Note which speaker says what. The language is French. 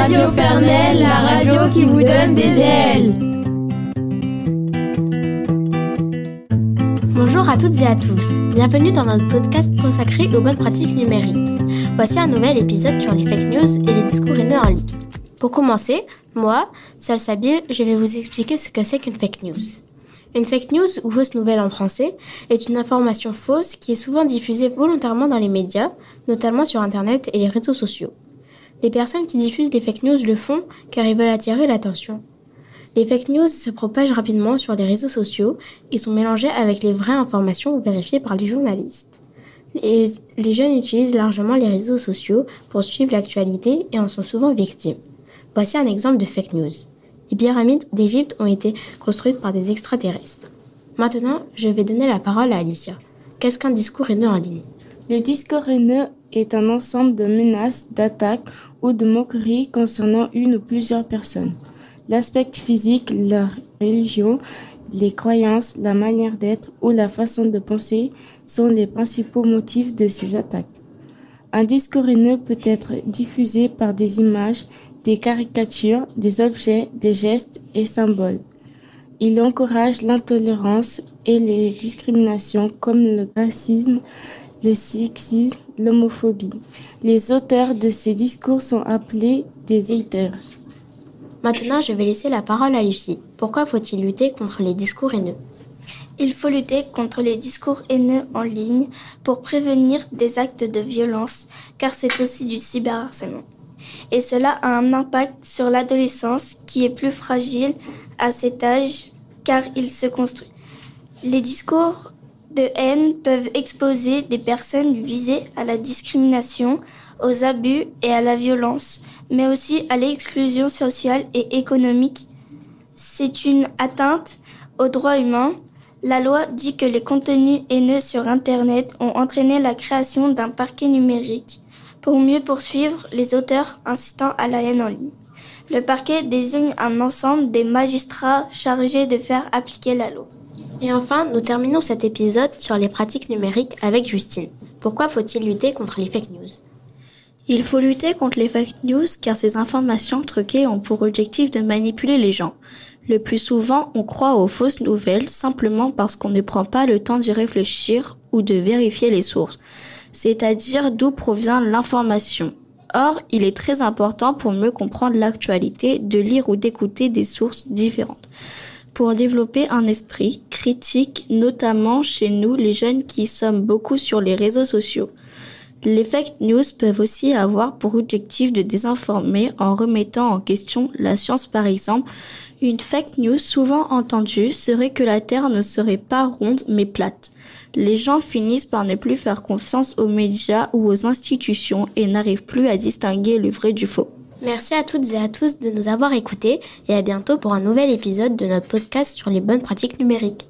Speaker 1: Radio Fernel, la radio qui vous donne des ailes.
Speaker 2: Bonjour à toutes et à tous, bienvenue dans notre podcast consacré aux bonnes pratiques numériques. Voici un nouvel épisode sur les fake news et les discours haineux en ligne. Pour commencer, moi, Salsabil, je vais vous expliquer ce que c'est qu'une fake news. Une fake news, ou fausse nouvelle en français, est une information fausse qui est souvent diffusée volontairement dans les médias, notamment sur Internet et les réseaux sociaux. Les personnes qui diffusent les fake news le font car ils veulent attirer l'attention. Les fake news se propagent rapidement sur les réseaux sociaux et sont mélangées avec les vraies informations vérifiées par les journalistes. Les jeunes utilisent largement les réseaux sociaux pour suivre l'actualité et en sont souvent victimes. Voici un exemple de fake news. Les pyramides d'Égypte ont été construites par des extraterrestres. Maintenant, je vais donner la parole à Alicia. Qu'est-ce qu'un discours haineux en ligne ?
Speaker 3: Le discours haineux est un ensemble de menaces, d'attaques ou de moqueries concernant une ou plusieurs personnes. L'aspect physique, la religion, les croyances, la manière d'être ou la façon de penser sont les principaux motifs de ces attaques. Un discours haineux peut être diffusé par des images, des caricatures, des objets, des gestes et symboles. Il encourage l'intolérance et les discriminations comme le racisme, le sexisme, l'homophobie. Les auteurs de ces discours sont appelés des haters.
Speaker 2: Maintenant, je vais laisser la parole à Lucie. Pourquoi faut-il lutter contre les discours haineux ?
Speaker 4: Il faut lutter contre les discours haineux en ligne pour prévenir des actes de violence, car c'est aussi du cyberharcèlement. Et cela a un impact sur l'adolescence qui est plus fragile à cet âge car il se construit. Les discours de haine peuvent exposer des personnes visées à la discrimination, aux abus et à la violence, mais aussi à l'exclusion sociale et économique. C'est une atteinte aux droits humains. La loi dit que les contenus haineux sur Internet ont entraîné la création d'un parquet numérique pour mieux poursuivre les auteurs incitant à la haine en ligne. Le parquet désigne un ensemble des magistrats chargés de faire appliquer la loi.
Speaker 2: Et enfin, nous terminons cet épisode sur les pratiques numériques avec Justine. Pourquoi faut-il lutter contre les fake news ?
Speaker 5: Il faut lutter contre les fake news car ces informations truquées ont pour objectif de manipuler les gens. Le plus souvent, on croit aux fausses nouvelles simplement parce qu'on ne prend pas le temps d'y réfléchir ou de vérifier les sources, c'est-à-dire d'où provient l'information. Or, il est très important pour mieux comprendre l'actualité de lire ou d'écouter des sources différentes, pour développer un esprit critique, notamment chez nous les jeunes qui sommes beaucoup sur les réseaux sociaux. Les fake news peuvent aussi avoir pour objectif de désinformer en remettant en question la science par exemple. Une fake news souvent entendue serait que la Terre ne serait pas ronde mais plate. Les gens finissent par ne plus faire confiance aux médias ou aux institutions et n'arrivent plus à distinguer le vrai du faux.
Speaker 2: Merci à toutes et à tous de nous avoir écoutés et à bientôt pour un nouvel épisode de notre podcast sur les bonnes pratiques numériques.